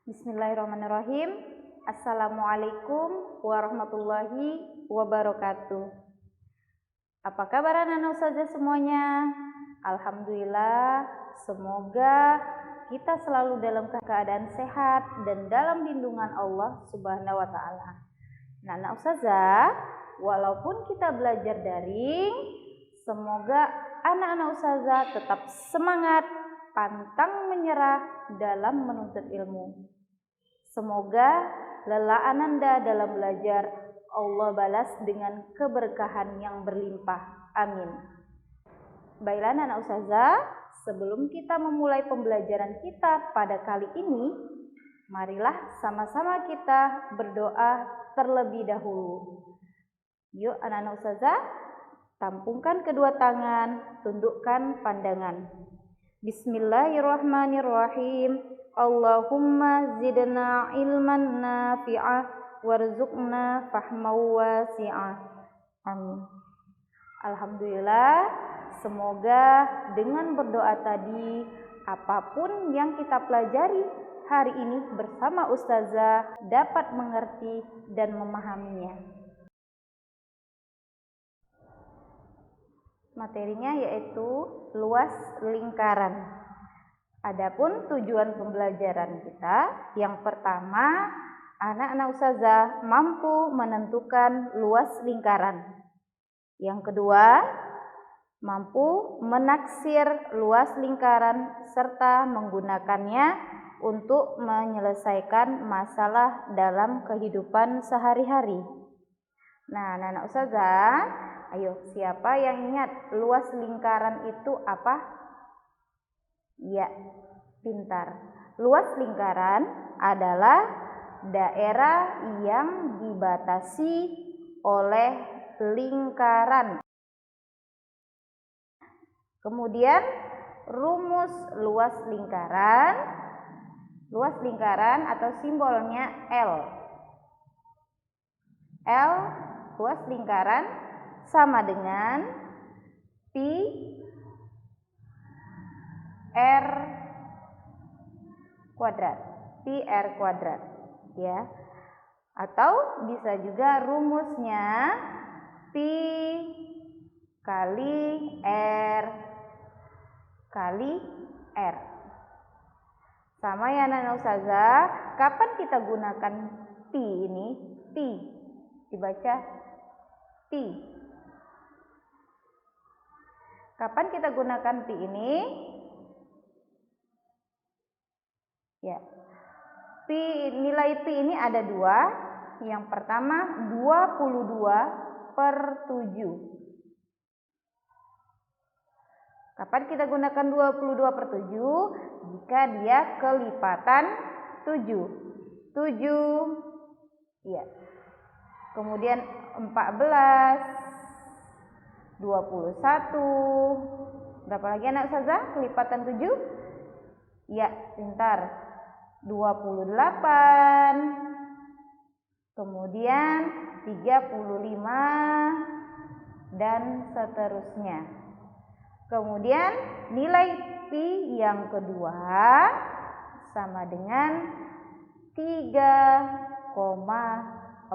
Bismillahirrahmanirrahim. Assalamualaikum warahmatullahi wabarakatuh. Apa kabar anak-anak ustazah semuanya? Alhamdulillah, semoga kita selalu dalam keadaan sehat dan dalam lindungan Allah Subhanahu wa taala. Nah, anak ustazah, walaupun kita belajar daring, semoga anak-anak ustazah tetap semangat, pantang menyerah dalam menuntut ilmu. Semoga lelah Ananda dalam belajar Allah balas dengan keberkahan yang berlimpah. Amin. Baiklah anak ustazah, sebelum kita memulai pembelajaran kita pada kali ini, marilah sama-sama kita berdoa terlebih dahulu. Yuk anak-anak ustazah, tampungkan kedua tangan, tundukkan pandangan. Bismillahirrahmanirrahim. Allahumma zidna ilman nafi'ah warzuqna fahman wasi'ah. Amin. Alhamdulillah, semoga dengan berdoa tadi, apapun yang kita pelajari hari ini bersama ustazah dapat mengerti dan memahaminya. Materinya yaitu luas lingkaran. Adapun tujuan pembelajaran kita, yang pertama, anak-anak ustazah mampu menentukan luas lingkaran. Yang kedua, mampu menaksir luas lingkaran serta menggunakannya untuk menyelesaikan masalah dalam kehidupan sehari-hari. Nah, anak-anak ustazah, ayo, siapa yang ingat luas lingkaran itu apa? Ya, pintar. Luas lingkaran adalah daerah yang dibatasi oleh lingkaran. Kemudian rumus luas lingkaran. Luas lingkaran atau simbolnya L. L, luas lingkaran sama dengan pi R kuadrat, pi R kuadrat, ya. Atau bisa juga rumusnya pi kali R kali R. Sama ya anak-anak ustazah, kapan kita gunakan pi ini? Pi dibaca pi. Kapan kita gunakan pi ini? Ya, nilai pi ini ada dua. Yang pertama 22/7. Kapan kita gunakan 22/7? Jika dia kelipatan 7. 7, ya. Kemudian 14, 21. Berapa lagi anak ustazah kelipatan 7? Ya, pintar. 28, kemudian 35 dan seterusnya. Kemudian nilai pi yang kedua sama dengan 3,14.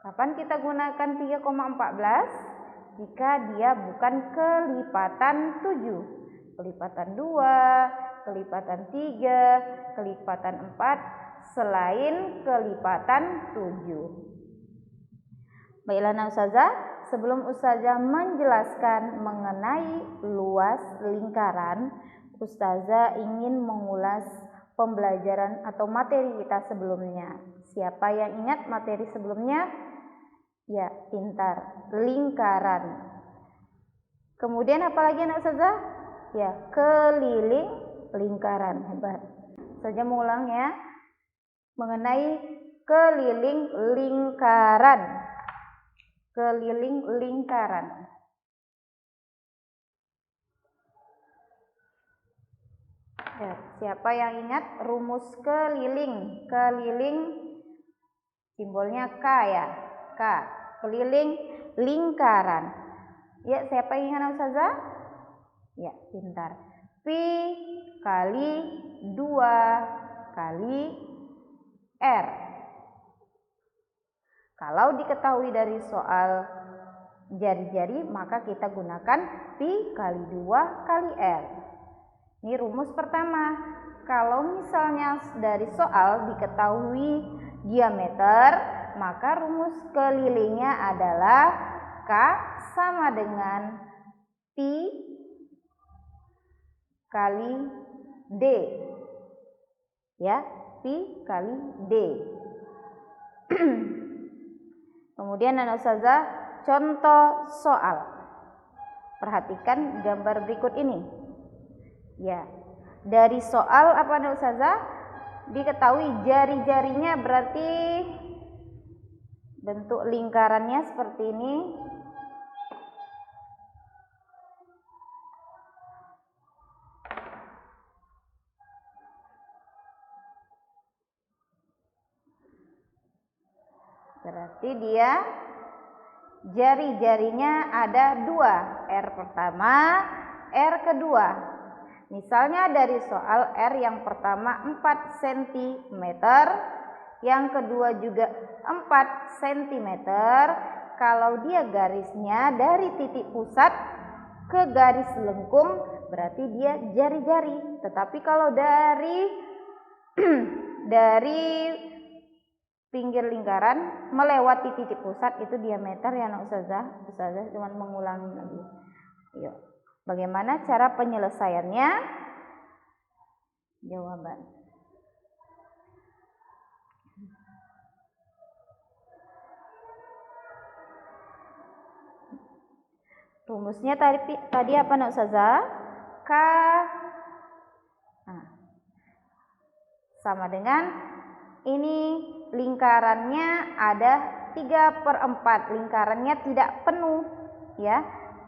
Kapan kita gunakan 3,14? Jika dia bukan kelipatan 7. Kelipatan 2, kelipatan 3, kelipatan 4, selain kelipatan 7. Baiklah anak ustazah, sebelum ustazah menjelaskan mengenai luas lingkaran, ustazah ingin mengulas pembelajaran atau materi kita sebelumnya. Siapa yang ingat materi sebelumnya? Ya, pintar. Lingkaran. Kemudian apalagi anak ustazah? Ya, keliling lingkaran. Hebat. Saja mengulang ya. Mengenai keliling lingkaran. Keliling lingkaran. Ya, siapa yang ingat rumus keliling? Keliling simbolnya K ya. K. Keliling lingkaran. Ya, siapa yang ingat ustazah? Ya, pintar. Pi kali 2 kali R. Kalau diketahui dari soal jari-jari, maka kita gunakan pi kali 2 kali R. Ini rumus pertama. Kalau misalnya dari soal diketahui diameter, maka rumus kelilingnya adalah K sama dengan pi kali D. Ya, pi kali D. Kemudian anak ustazah, contoh soal. Perhatikan gambar berikut ini. Ya, dari soal apa anak ustazah? Diketahui jari-jarinya berarti bentuk lingkarannya seperti ini. Berarti dia jari-jarinya ada 2, R pertama, R kedua. Misalnya dari soal R yang pertama 4 cm, yang kedua juga 4 cm. Kalau dia garisnya dari titik pusat ke garis lengkung, berarti dia jari-jari. Tetapi kalau dari pinggir lingkaran melewati titik pusat itu diameter ya anak ustazah. Ustazah cuma mengulangi lagi. Yuk, bagaimana cara penyelesaiannya? Jawaban. Rumusnya tadi apa anak ustazah? K sama dengan ini lingkarannya ada 3/4, lingkarannya tidak penuh ya.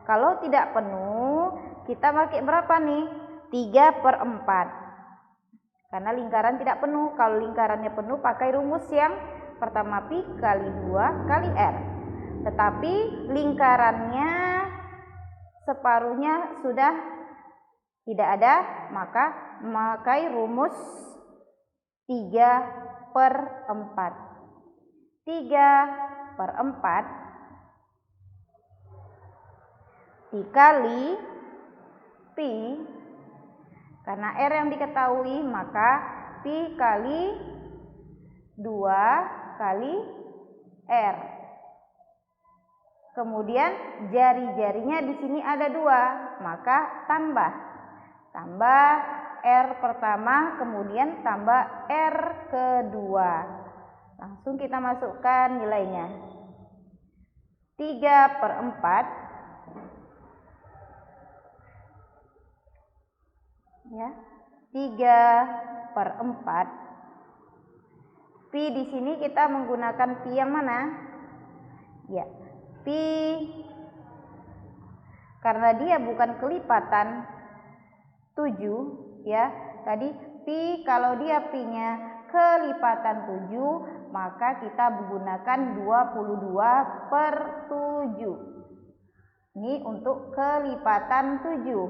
Kalau tidak penuh kita pakai berapa nih? 3/4, karena lingkaran tidak penuh. Kalau lingkarannya penuh pakai rumus yang pertama pi kali 2 kali R. Tetapi lingkarannya separuhnya sudah tidak ada, maka memakai rumus 3/4. 3/4 dikali pi, karena R yang diketahui maka pi kali 2 kali R. Kemudian jari-jarinya di sini ada 2, maka tambah R pertama, kemudian tambah R kedua. Langsung kita masukkan nilainya. 3/4 ya. 3/4. Pi di sini kita menggunakan pi yang mana? Ya, pi karena dia bukan kelipatan 7 ya. Tadi pi kalau dia pi-nya kelipatan 7, maka kita menggunakan 22/7. Ini untuk kelipatan 7.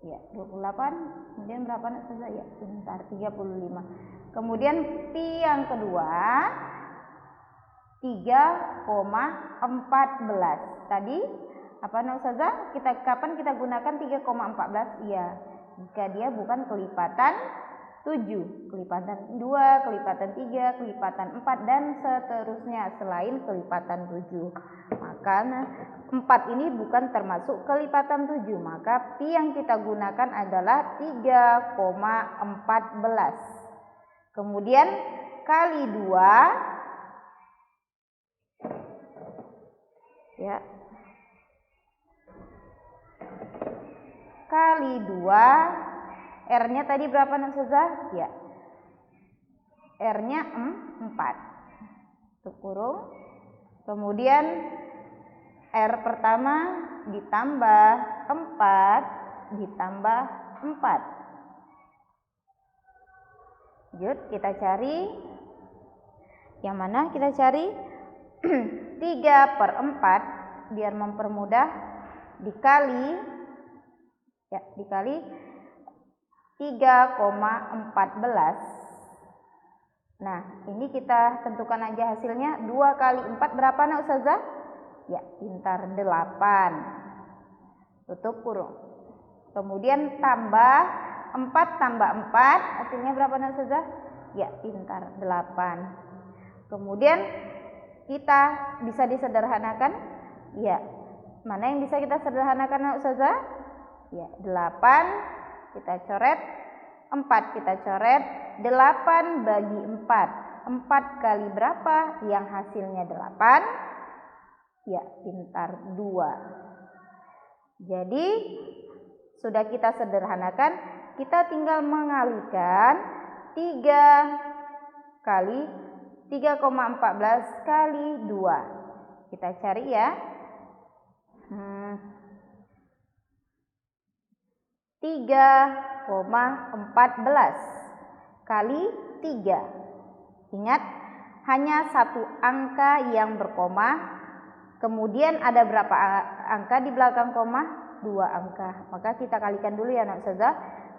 Ya, 28. Kemudian berapa nak saja? Ya, sebentar, 35. Kemudian pi yang kedua 3,14. Tadi apa nak ustazah? Kapan kita gunakan 3,14? Iya, jika dia bukan kelipatan 7, kelipatan 2, kelipatan 3, kelipatan 4 dan seterusnya selain kelipatan 7. Maka 4 ini bukan termasuk kelipatan 7, maka pi yang kita gunakan adalah 3,14. Kemudian kali 2 ya. Kali 2 R-nya tadi berapa nak ustazah? Ya. R-nya 4. Kurung. Kemudian R pertama ditambah 4 ditambah 4. Lanjut kita cari. Yang mana kita cari? 3/4 biar mempermudah dikali 3,14. Nah, ini kita tentukan aja hasilnya. 2 kali 4 berapa nak Ustazah? Ya, pintar 8. Tutup kurung. Kemudian tambah 4 tambah 4, hasilnya berapa nak Ustazah? Ya, pintar 8. Kemudian kita bisa disederhanakan? Ya. Mana yang bisa kita sederhanakan nak Ustazah? Ya, 8 kita coret, 4 kita coret, 8 bagi 4. 4 kali berapa? Yang hasilnya 8. Ya, pintar 2. Jadi sudah kita sederhanakan, kita tinggal mengalikan 3,14 kali 2. Kita cari ya. 3,14 kali 3. Ingat, hanya satu angka yang berkoma. Kemudian ada berapa angka di belakang koma? 2 angka. Maka kita kalikan dulu ya nak Ustazah.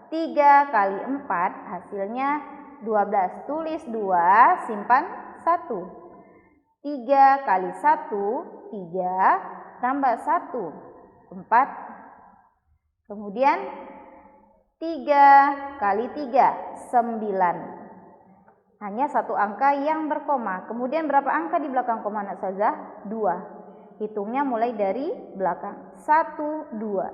3 kali 4 hasilnya 12. Tulis 2, simpan 1. 3 kali 1, 3, tambah 1, 4. Kemudian 3 kali 3, 9. Hanya satu angka yang berkoma. Kemudian berapa angka di belakang koma nak Ustazah? 2. Hitungnya mulai dari belakang. 1, 2.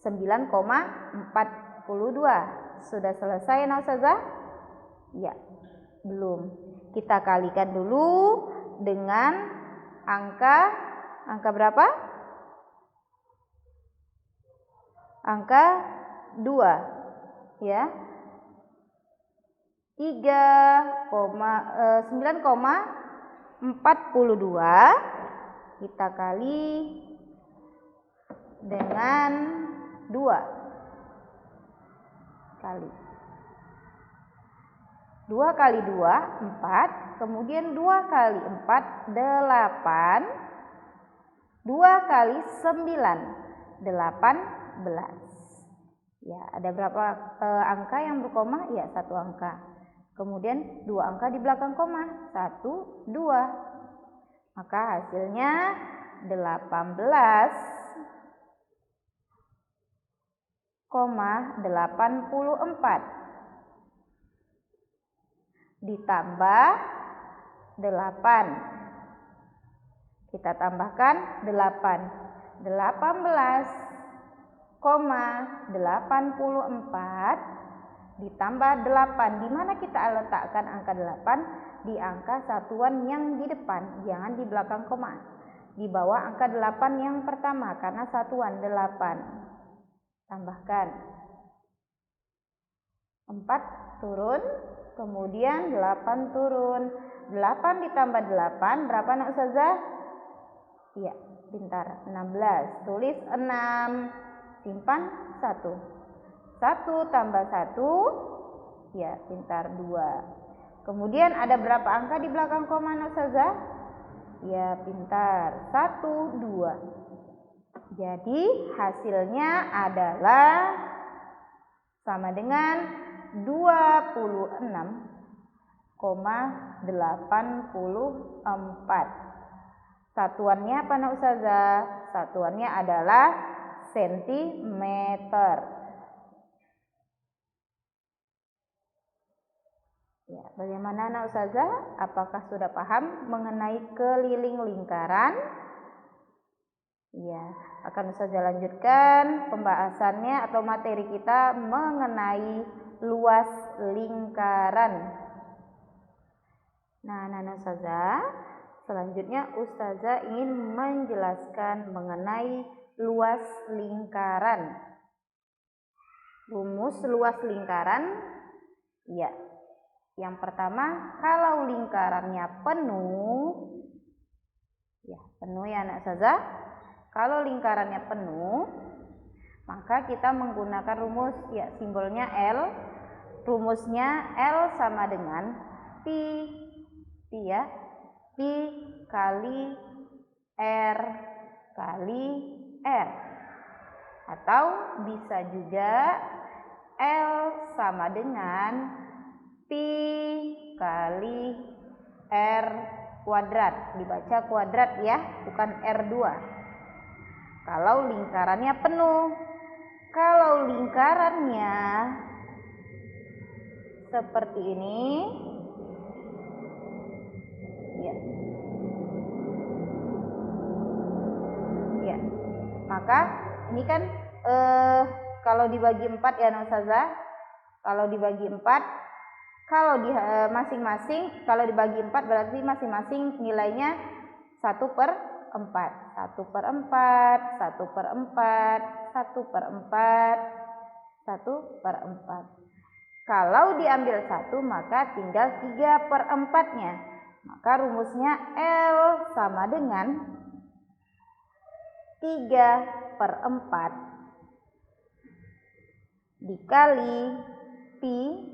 9,42. Sudah selesai nak Ustazah? Ya, belum. Kita kalikan dulu dengan angka berapa? Angka 2 ya. 9,42 kita kali dengan 2 kali 2 kali 2, 4. Kemudian 2 kali 4, 8. 2 kali 9, 18. Ya, ada berapa angka yang berkoma? Ya, satu angka. Kemudian 2 angka di belakang koma. 1, 2. Maka hasilnya 18,84 ditambah 8. Kita tambahkan 8. 18,84 ditambah 8. Di mana kita letakkan angka 8? Di angka satuan yang di depan, jangan di belakang koma. Di bawah angka 8 yang pertama karena satuan 8. Tambahkan 4 turun, kemudian 8 turun. 8 ditambah 8 berapa nak Ustazah? Iya, pintar, 16. Tulis 6, simpan 1. 1 tambah 1, ya pintar 2. Kemudian ada berapa angka di belakang koma nak Ustazah? Ya pintar, 1, 2. Jadi hasilnya adalah sama dengan 26,84. Satuannya apa nak Ustazah? Satuannya adalah sentimeter. Ya, bagaimana nak Ustazah? Apakah sudah paham mengenai keliling lingkaran? Ya, akan Ustazah lanjutkan pembahasannya atau materi kita mengenai luas lingkaran. Nah, Ustazah, selanjutnya Ustazah ingin menjelaskan mengenai luas lingkaran. Rumus luas lingkaran, ya. Yang pertama, kalau lingkarannya penuh, ya penuh ya anak Ustazah. Kalau lingkarannya penuh, maka kita menggunakan rumus, ya simbolnya L. Rumusnya L sama dengan pi ya. dikali R kali R. Atau bisa juga L sama dengan pi kali R kuadrat. Dibaca kuadrat ya, bukan R2. Kalau lingkarannya penuh. Kalau lingkarannya seperti ini, ya, maka ini kan kalau dibagi 4 ya Ustazah, kalau dibagi 4, kalau di masing-masing, kalau dibagi 4 berarti masing-masing nilainya 1/4, 1/4, 1/4, 1/4, 1/4. Kalau diambil 1 maka tinggal 3/4-nya. Maka rumusnya L sama dengan 3/4 dikali pi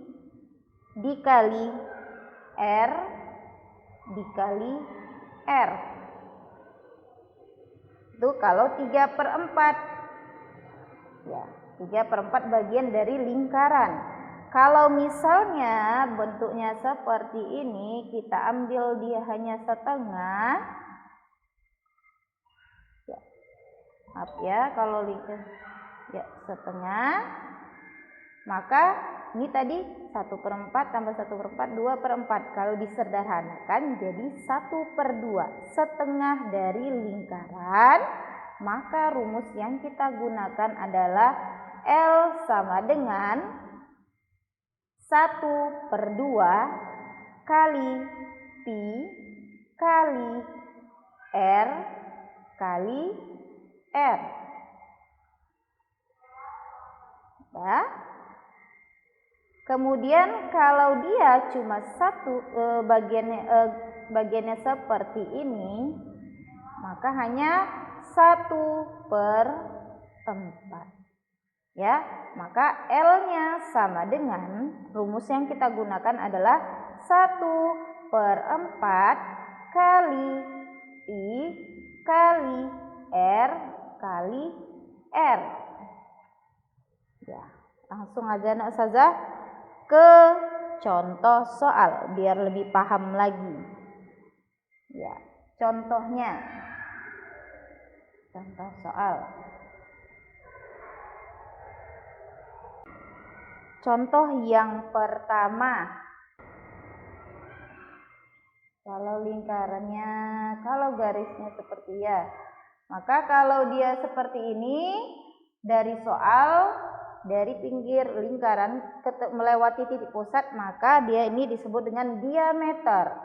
dikali R dikali R. Itu kalau 3/4. Ya, 3/4 bagian dari lingkaran. Kalau misalnya bentuknya seperti ini, kita ambil dia hanya setengah. Ya, maaf ya, kalau ya setengah, maka ini tadi 1/4 tambah 1/4, 2/4. Kalau disederhanakan jadi 1/2, setengah dari lingkaran. Maka rumus yang kita gunakan adalah L sama dengan 1/2 kali pi kali R kali R. Ya. Kemudian kalau dia cuma bagiannya seperti ini, maka hanya 1/4. Ya, maka L-nya sama dengan rumus yang kita gunakan adalah 1/4 kali pi kali R kali R. Ya, langsung aja Nak Ustazah ke contoh soal biar lebih paham lagi. Ya, contohnya. Contoh soal. Contoh yang pertama, kalau lingkarannya, kalau garisnya seperti ya, maka kalau dia seperti ini, dari soal, dari pinggir lingkaran melewati titik pusat, maka dia ini disebut dengan diameter.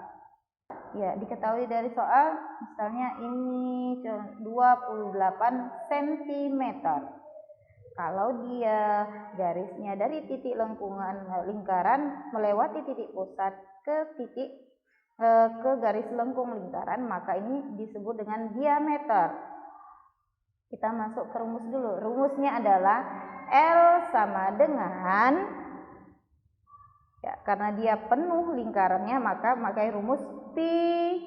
Ya, diketahui dari soal, misalnya ini 28 cm. Kalau dia garisnya dari titik lingkaran melewati titik pusat ke garis lengkung lingkaran, maka ini disebut dengan diameter. Kita masuk ke rumus dulu. Rumusnya adalah L sama dengan, ya, karena dia penuh lingkarannya, maka pakai rumus pi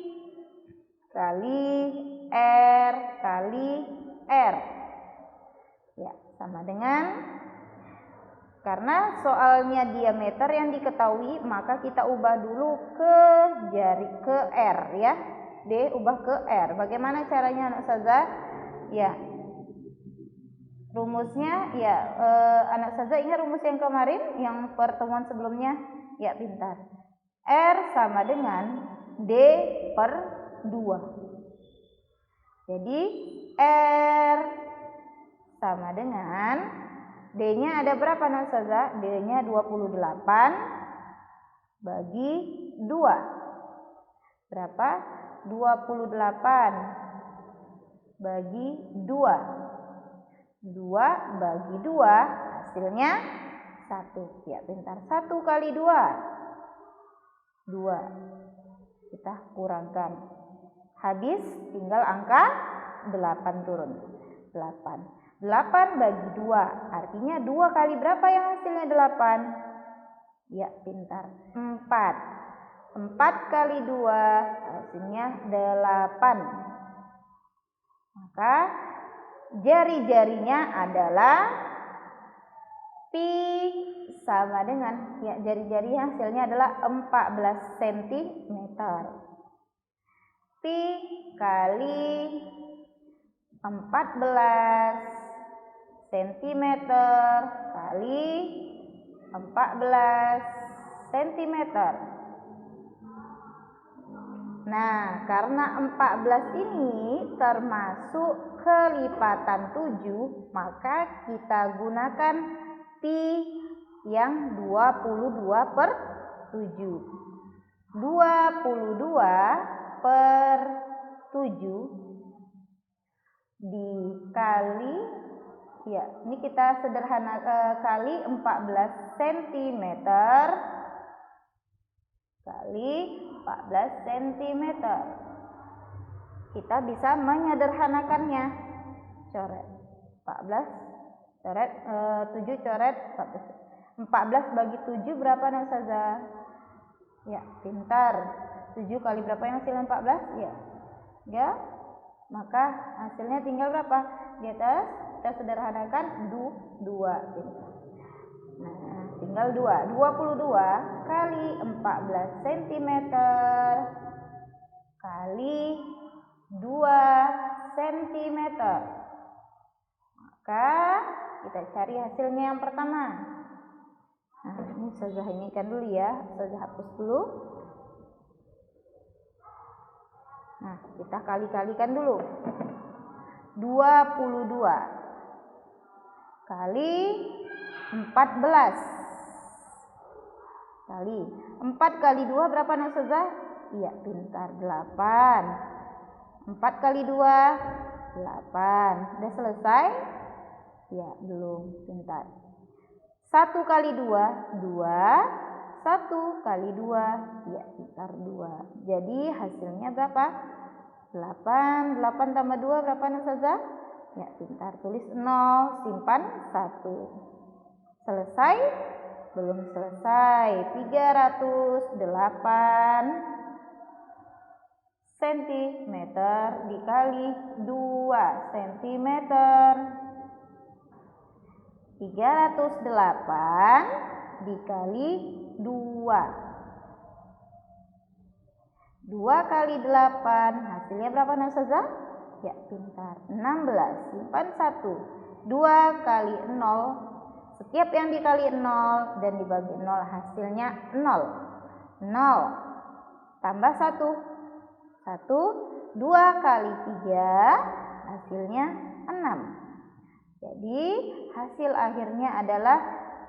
kali R kali R. Ya, sama dengan, karena soalnya diameter yang diketahui, maka kita ubah dulu ke R ya. D ubah ke R. Bagaimana caranya Anak Ustazah? Ya. Rumusnya ya, Anak Ustazah ingat rumus yang kemarin yang pertemuan sebelumnya? Ya, pintar. R sama dengan D/2. Jadi R sama dengan, D-nya ada berapa Anak Ustazah? D-nya 28 bagi 2. Berapa? 28 bagi 2. 2 bagi 2 hasilnya 1. Ya, pintar. 1 kali 2. 2. Kita kurangkan. Habis tinggal angka 8 turun. 8 bagi 2, artinya 2 kali berapa yang hasilnya 8? Ya, pintar. 4. 4 kali 2 hasilnya 8. Maka jari-jarinya adalah pi sama dengan, ya, jari-jari hasilnya adalah 14 cm. Pi kali 14 cm kali 14 cm. Nah, karena 14 ini termasuk kelipatan 7, maka kita gunakan pi yang 22/7. 22/7 dikali, ya, ini kita sederhana, kali 14 cm kali 14 cm. Kita bisa menyederhanakannya. Coret 14, coret 7, coret 14 bagi 7 berapa nih Ustazah? Ya, pintar. 7 kali berapa yang hasilnya 14? Ya. Ya. Maka hasilnya tinggal berapa? Di atas kita sederhanakan 2. Nah, tinggal 2. 22 kali 14 cm kali 2 cm. Maka kita cari hasilnya yang pertama. Nah, ini Ustazah ini kan dulu ya. Ustazah hapus dulu. Nah, kita kali-kalikan dulu. 22 kali 14 kali 4 kali 2 berapa nih Ustazah? Iya, pintar, 8. 4 kali 2 8. Udah selesai? Ya, belum, pintar. 1 kali 2 2. 1 kali 2, ya, pintar, 2. Jadi hasilnya berapa? 8. 8 tambah 2 berapa nih Ustazah? Ya, pintar, tulis 0, simpan 1. Selesai? Belum selesai. 308 cm dikali 2 cm. 308 dikali 2. 2 kali 8 hasilnya berapa nih Ustazah? Ya, pintar, 16, simpan 1. 2 kali 0, setiap yang dikali 0 dan dibagi 0 hasilnya 0. 0 tambah 1. 1. 2 kali 3 hasilnya 6. Jadi hasil akhirnya adalah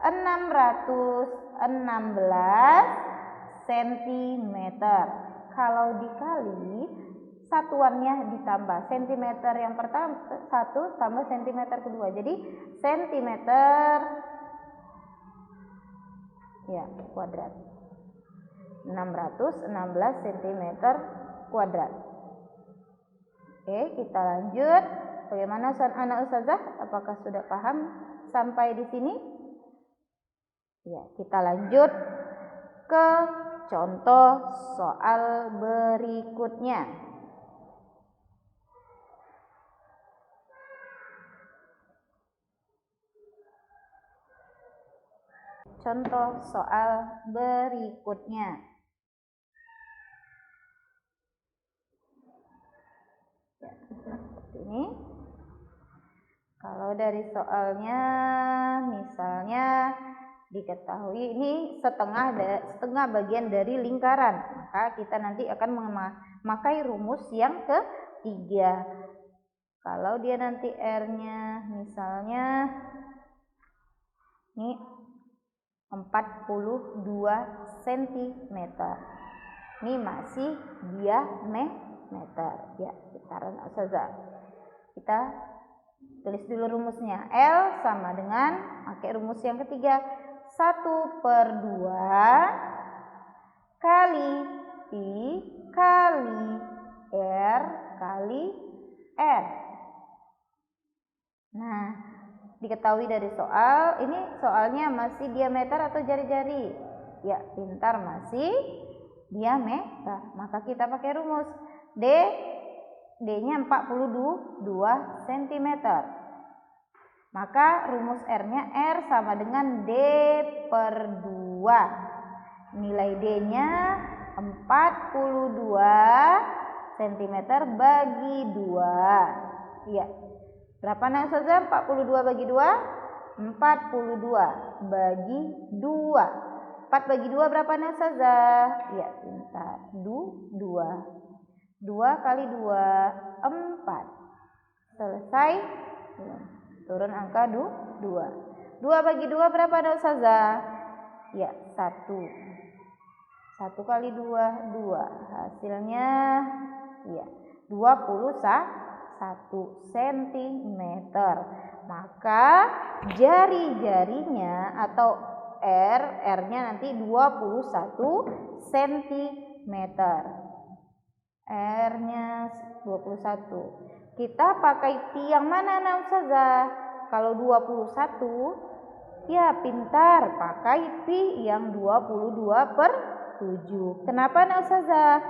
616 cm. Kalau dikali, satuannya ditambah, cm yang pertama 1 tambah cm kedua, jadi cm, ya, kuadrat. 616 cm kuadrat. Oke, kita lanjut. Bagaimana anak Ustazah? Apakah sudah paham sampai di sini? Ya, kita lanjut ke contoh soal berikutnya. Contoh soal berikutnya. Ya, seperti ini. Kalau dari soalnya, misalnya diketahui ini setengah bagian dari lingkaran, maka kita nanti akan memakai rumus yang ketiga. Kalau dia nanti R-nya misalnya ini 42 cm, ini masih diameter, ya, getaran Ustazah. Kita tulis dulu rumusnya. L sama dengan, pakai rumus yang ketiga, 1/2 kali pi kali R kali R. Nah, diketahui dari soal, ini soalnya masih diameter atau jari-jari? Ya, pintar, masih diameter. Maka kita pakai rumus D-nya 42 cm. Maka rumus R-nya R sama dengan D per 2. Nilai D-nya 42 cm bagi 2. Iya. Berapa nak saja? 42 bagi 2? 42 bagi 2. 4 bagi 2 berapa nak saja? Ya, pintar. 2. 2 kali 2, 4. Selesai? Turun angka 2. 2 bagi 2 berapa nak saja? Ya, 1. 1 kali 2, 2. Hasilnya ya 21 cm. Maka jari-jarinya atau R-nya nanti 21 cm. R-nya 21. Kita pakai pi yang mana nak saja? Kalau 21 ya pintar, pakai pi yang 22 per 7. Kenapa nak saja?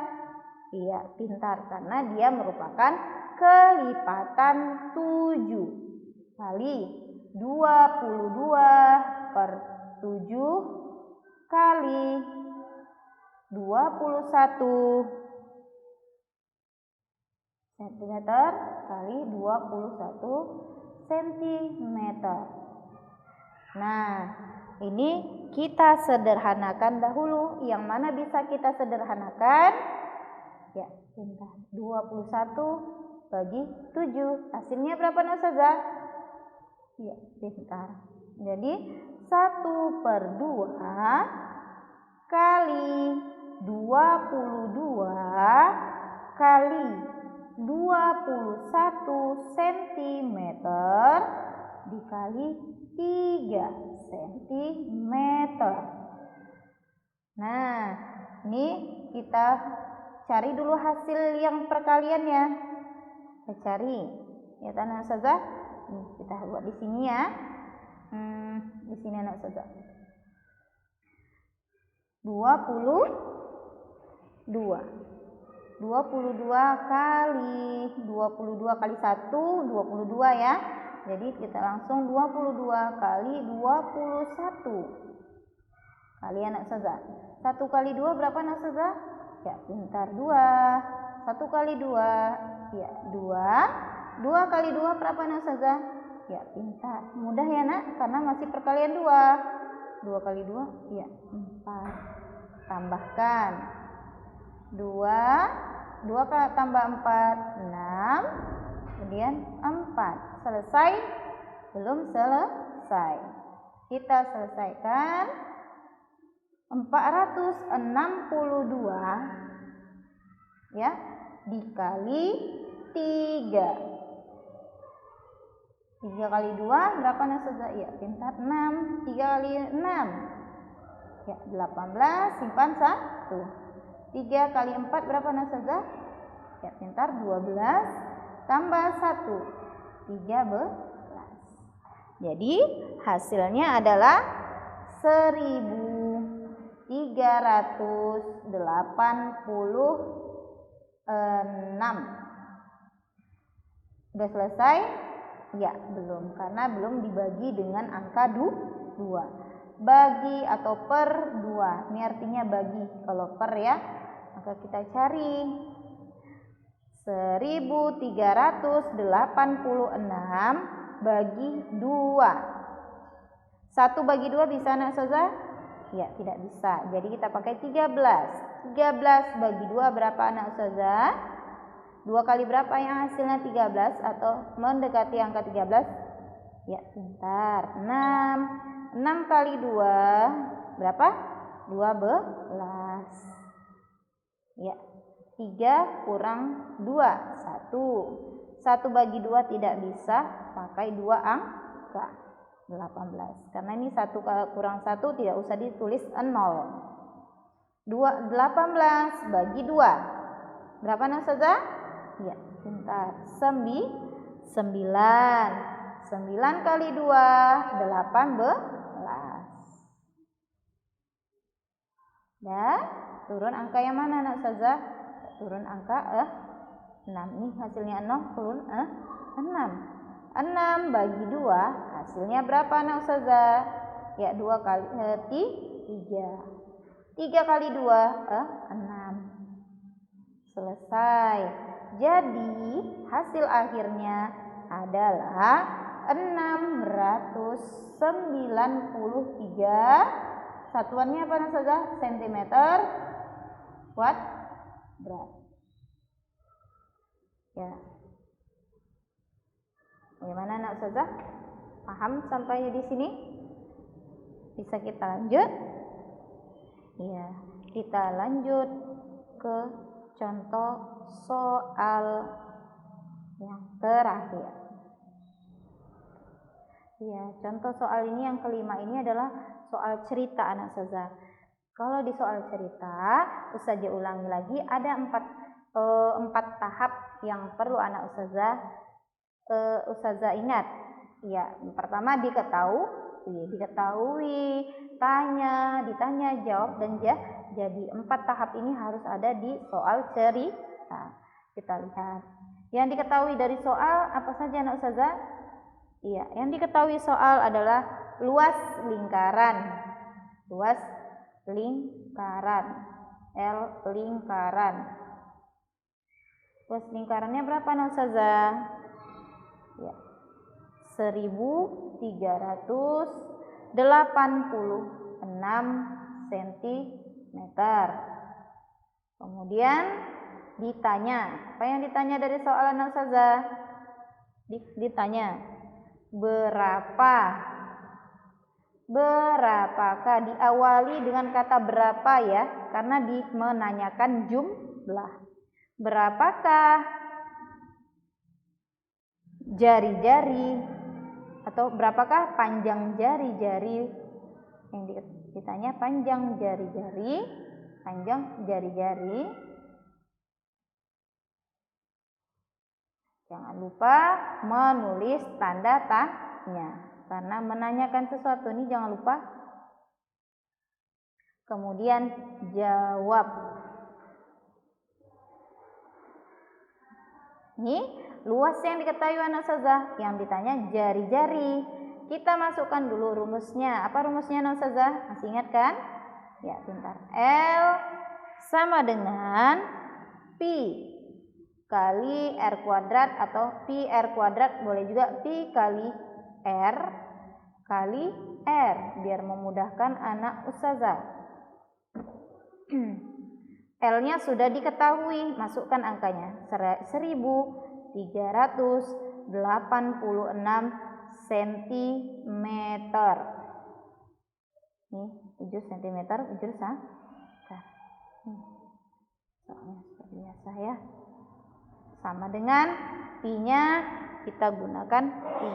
Iya, pintar karena dia merupakan kelipatan 7 kali 22 per 7 kali 21 cm kali 21 cm. Nah, ini kita sederhanakan dahulu. Yang mana bisa kita sederhanakan? Ya, pintar. 21 bagi 7. Hasilnya berapa nak saja? Ya, pintar. Jadi 1 per 2 kali 22 kali 21 cm dikali 3 cm. Nah, ini kita cari dulu hasil yang perkalian ya. Kita cari. Ya, tanah saja. Nih, kita buat di sini ya. Di sini anak saja. 22 kali 22 kali 1 22 ya. Jadi kita langsung 22 kali 21 kali anak saja. 1 kali 2 berapa anak saja? Ya, pintar 2. 1 kali 2 ya 2. 2 kali 2 berapa anak saja? Ya, pintar. Mudah ya nak, karena masih perkalian 2. 2 kali 2 ya 4. Tambahkan 2 tambah 4 6, kemudian 4. Selesai? Belum selesai. Kita selesaikan. 462 ya dikali 3. 3 kali 2 berapa nak saja? Ya, pintar 6. 3 kali 6 ya 18, simpan 1. 3 kali 4 berapa nak saja? Ya, pintar 12 tambah 1 13. Jadi hasilnya adalah 1386. Sudah selesai? Ya, belum, karena belum dibagi dengan angka 2. Bagi atau per 2. Ini artinya bagi. Kalau per ya, maka kita cari 1386 bagi 2. 1 bagi 2 bisa nak saja? Ya, tidak bisa. Jadi kita pakai 13. 13 bagi 2 berapa anak saja? 2 kali berapa yang hasilnya 13 atau mendekati angka 13? Ya, pintar. 6. 6 kali 2 berapa? 12. Ya, 3 kurang 2 1. 1 bagi 2 tidak bisa, pakai 2 angka 18. Karena ini 1 kurang 1 tidak usah ditulis 0. 18 bagi 2 berapa nak saja? Ya, pintar. 9 kali 2 18. Dan turun angka yang mana anak ustazah? Turun angka 6. Ini hasilnya 0 turun 6. 6 bagi 2 hasilnya berapa anak ustazah? Ya 2 kali 3. 3 kali 2 6. Selesai. Jadi hasil akhirnya adalah 693. Satuannya apa anak ustazah? Sentimeter kuadrat. Ya. Bagaimana anak ustazah? Paham sampai di sini? Bisa kita lanjut? Ya, kita lanjut ke contoh soal yang terakhir. Ya, contoh soal ini yang kelima ini adalah soal cerita anak ustazah. Kalau di soal cerita, ustazah ulangi lagi ada 4 tahap yang perlu anak ustazah ingat. Ya, pertama diketahui, ditanya, jawab dan jadi 4 tahap ini harus ada di soal cerita. Kita lihat. Yang diketahui dari soal apa saja anak ustazah? Iya, yang diketahui soal adalah luas lingkaran. Luas lingkaran. L lingkaran. Luas lingkarannya berapa anak ustazah? Ya. 1386 cm. Kemudian ditanya, apa yang ditanya dari soal anak ustazah? Ditanya berapakah, diawali dengan kata berapa ya, karena menanyakan jumlah. Berapakah jari-jari atau berapakah panjang jari-jari? Yang ditanya panjang jari-jari. Jangan lupa menulis tanda tanya, karena menanyakan sesuatu ini jangan lupa. Kemudian jawab. Ini luas yang diketahui anak ustazah, yang ditanya jari-jari. Kita masukkan dulu rumusnya. Apa rumusnya anak ustazah? Masih ingat kan? Ya, pintar. L sama dengan pi kali R kuadrat atau pi R kuadrat, boleh juga pi kali R kali R, biar memudahkan anak ustazah. L-nya sudah diketahui, masukkan angkanya 1386 cm. Nih, 7 cm, jujur soalnya seperti biasa ya. Sama dengan pi-nya kita gunakan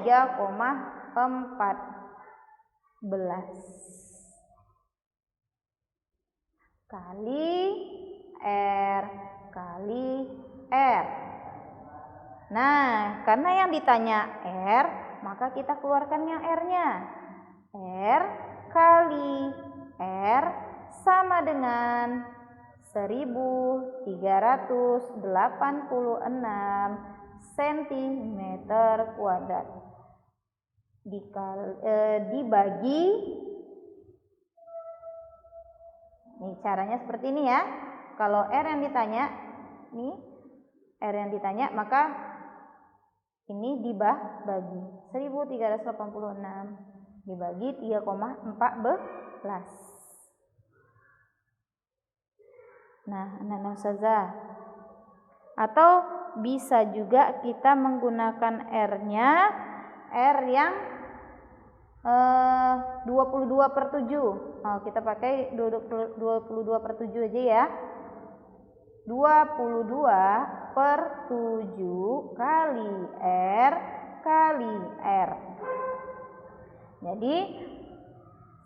3,14 kali R kali R. Nah, karena yang ditanya R, maka kita keluarkan yang R-nya. R kali R sama dengan 1386 cm kuadrat. Dibagi, nih caranya seperti ini ya. Kalau R yang ditanya, maka ini dibagi 1386 dibagi 3,14. Nah, anak-anak ustazah, atau bisa juga kita menggunakan R-nya, R yang 22/7. Kita pakai 22/7 aja ya. 22/7 kali R kali R. Jadi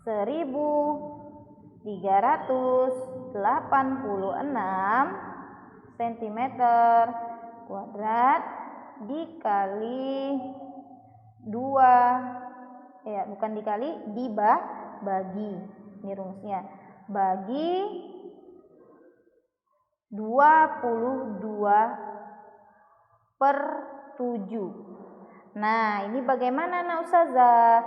1386 cm kuadrat dikali 2, ya bukan dikali, dibagi. Ini rumusnya, bagi 22/7. Nah, ini bagaimana nak Ustazah?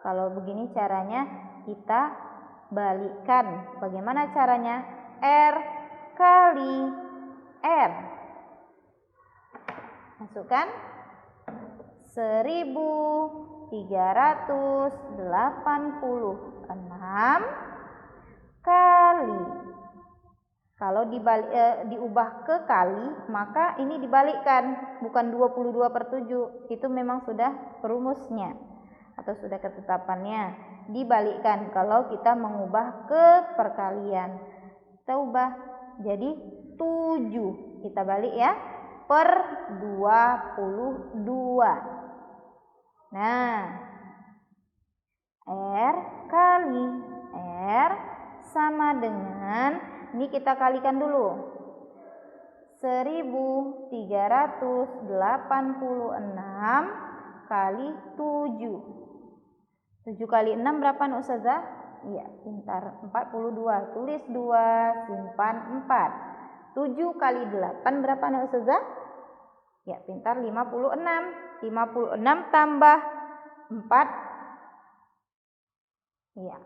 Kalau begini caranya kita balikkan. Bagaimana caranya? R kali R. Masukkan 1386 kali. Kalau diubah ke kali, maka ini dibalikkan, bukan 22/7. Itu memang sudah rumusnya atau sudah ketetapannya. Dibalikkan kalau kita mengubah ke perkalian. Kita ubah jadi 7. Kita balik ya, per 22. Nah, R kali R sama dengan, ini kita kalikan dulu, 1386 kali 7. 7 kali 6 berapa nak Ustazah? Iya, pintar. 42. Tulis 2, simpan 4. 7 kali 8 berapa nak Ustazah? Ya, pintar. 56. 56 tambah 4. Iya,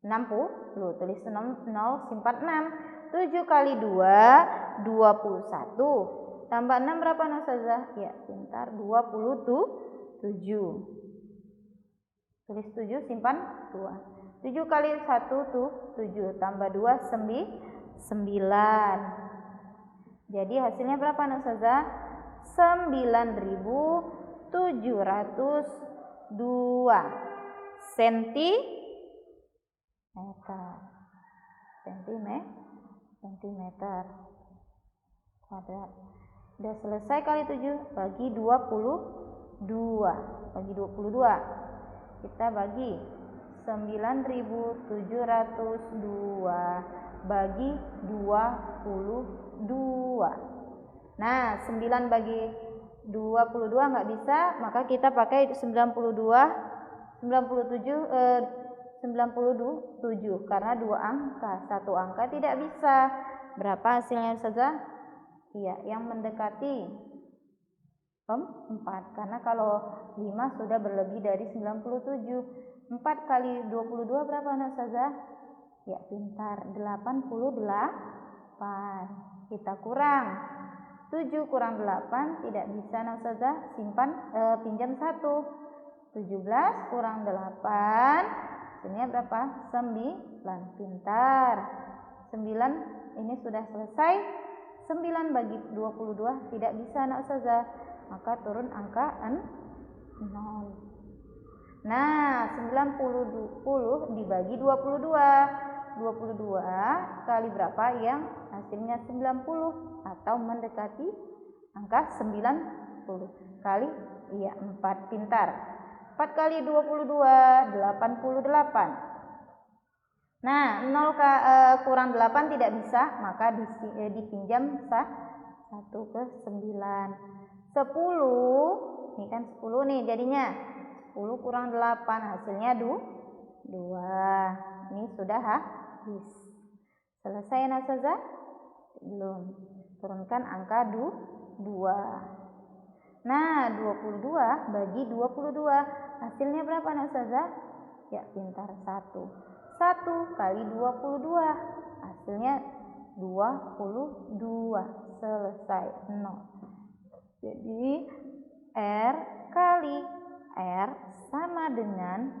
60. Tulis 0, simpan 6. 7 kali 2, 21. Tambah 6 berapa nak Ustazah? Ya, pintar. 27. Tulis 7, simpan 2. 7 kali 1 7. Tambah 2, 9. Jadi hasilnya berapa nak Ustazah? 9.702 sentimeter kuadrat. Sudah selesai kali 7, bagi 22. Bagi 22. Kita bagi 9.702 bagi 22. Nah, 9 bagi 22 nggak bisa, maka kita pakai 97 karena 2 angka, 1 angka tidak bisa. Berapa hasilnya saja? Iya, yang mendekati 4, karena kalau 5 sudah berlebih dari 97. 4 kali 22 berapa anak Ustazah? Ya, pintar, 88. Kita kurang 7 kurang 8 tidak bisa anak Ustazah, pinjam 1. 17 kurang 8 hasilnya berapa? 9. Pintar. 9 ini sudah selesai. 9 bagi 22 tidak bisa anak Ustazah, maka turun angka 0. Nah, 90 dibagi 22. 22 kali berapa yang hasilnya 90 atau mendekati angka 90 kali 4. Pintar. 4 kali 22 88. Nah, 0 kurang 8 tidak bisa, maka dipinjam 1 ke 9. 10, ini kan 10 nih jadinya. 10 kurang 8 hasilnya 2. Ini sudah habis. Selesai nak Ustazah? Belum. Turunkan angka 2. Nah, 22 bagi 22 hasilnya berapa nak Ustazah? Ya, pintar, 1. 1 kali 22 hasilnya 22. Selesai, 0. Jadi R kali R sama dengan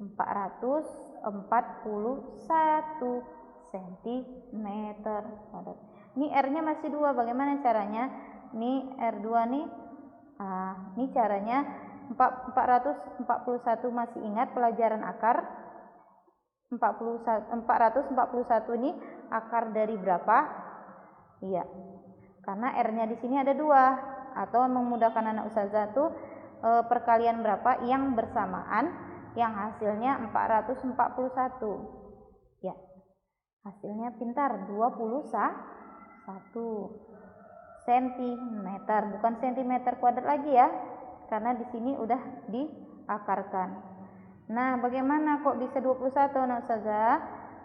441 cm kuadrat. Ini R-nya masih 2. Bagaimana caranya? Ini R2 nih. Ini caranya 441, masih ingat pelajaran akar? 441 ini akar dari berapa? Iya. Karena R-nya di sini ada 2, atau memudahkan anak Ustazah tuh perkalian berapa yang bersamaan yang hasilnya 441. Ya. Hasilnya pintar, 21 cm, bukan cm kuadrat lagi ya. Karena di sini udah diakarkan. Nah, bagaimana kok bisa 21 anak Ustazah?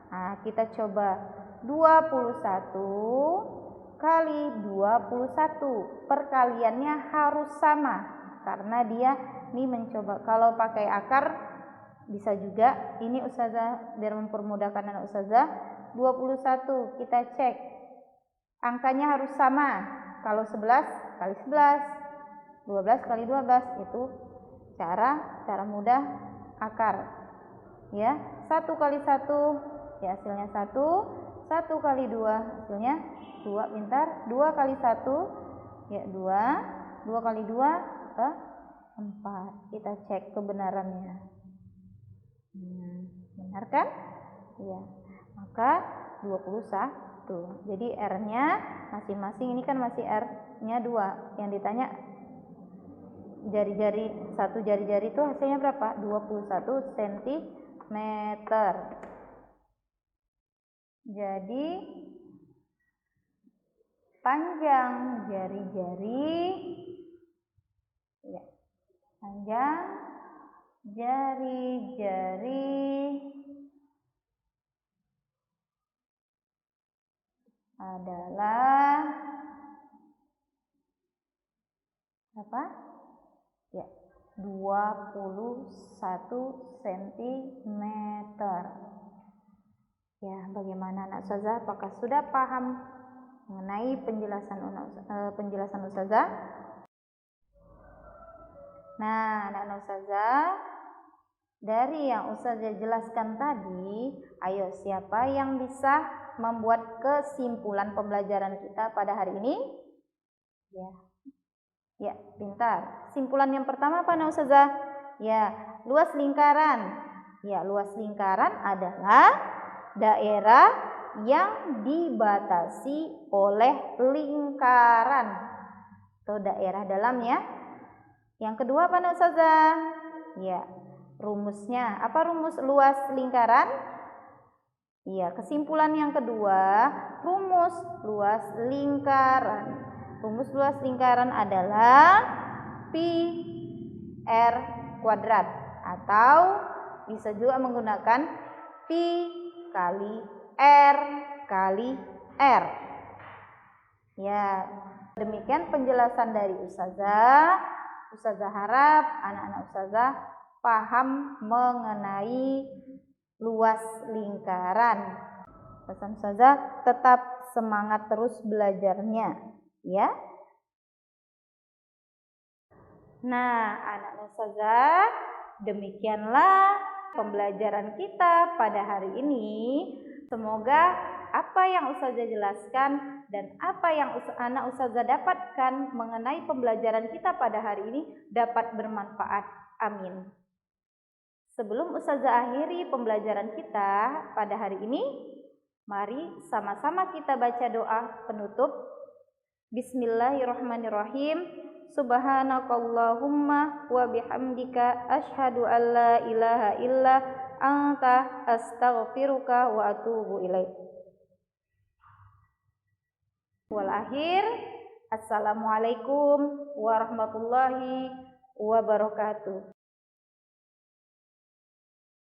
Nah, kita coba 21 kali 21. Perkaliannya harus sama karena dia ini mencoba. Kalau pakai akar bisa juga. Ini Ustazah biar mempermudahkan anak Ustazah. 21 kita cek angkanya harus sama. Kalau 11 kali 11, 12 kali 12 itu cara mudah akar. Ya, 1 kali 1 ya hasilnya 1, 1 kali 2 hasilnya 2, pintar. 2 kali 1 ya 2, 2 kali 2 4. Kita cek kebenarannya. Benar kan? Ya. Maka 21. Jadi R-nya masing-masing ini kan masih R-nya 2. Yang ditanya satu jari-jari itu hasilnya berapa? 21 cm. Jadi panjang jari-jari ya, panjang jari-jari adalah apa? Ya, 21 cm. Ya, bagaimana anak Ustazah? Apakah sudah paham mengenai penjelasan Ustazah? Nah, anak Ustazah, dari yang Ustazah jelaskan tadi, ayo siapa yang bisa membuat kesimpulan pembelajaran kita pada hari ini? Ya, pintar. Simpulan yang pertama apa anak Ustazah? Ya, luas lingkaran. Ya, luas lingkaran adalah daerah yang dibatasi oleh lingkaran atau daerah dalamnya. Yang kedua apa anak Ustazah? Ya, rumusnya. Apa rumus luas lingkaran? Ya, kesimpulan yang kedua, rumus luas lingkaran. Rumus luas lingkaran adalah pi r kuadrat atau bisa juga menggunakan pi kali r kali r. Ya, demikian penjelasan dari Ustazah. Ustazah harap anak-anak Ustazah paham mengenai luas lingkaran. Pesan Ustazah tetap semangat terus belajarnya, ya. Nah, anak-anak Ustazah, demikianlah pembelajaran kita pada hari ini. Semoga apa yang Ustazah jelaskan dan apa yang anak Ustazah dapatkan mengenai pembelajaran kita pada hari ini dapat bermanfaat. Amin. Sebelum Ustazah akhiri pembelajaran kita pada hari ini, mari sama-sama kita baca doa penutup. Bismillahirrahmanirrahim. Subhanakallahumma wa bihamdika asyhadu an la ilaha illa anta astaghfiruka wa atubu ilaik. Wal akhir, assalamualaikum warahmatullahi wabarakatuh.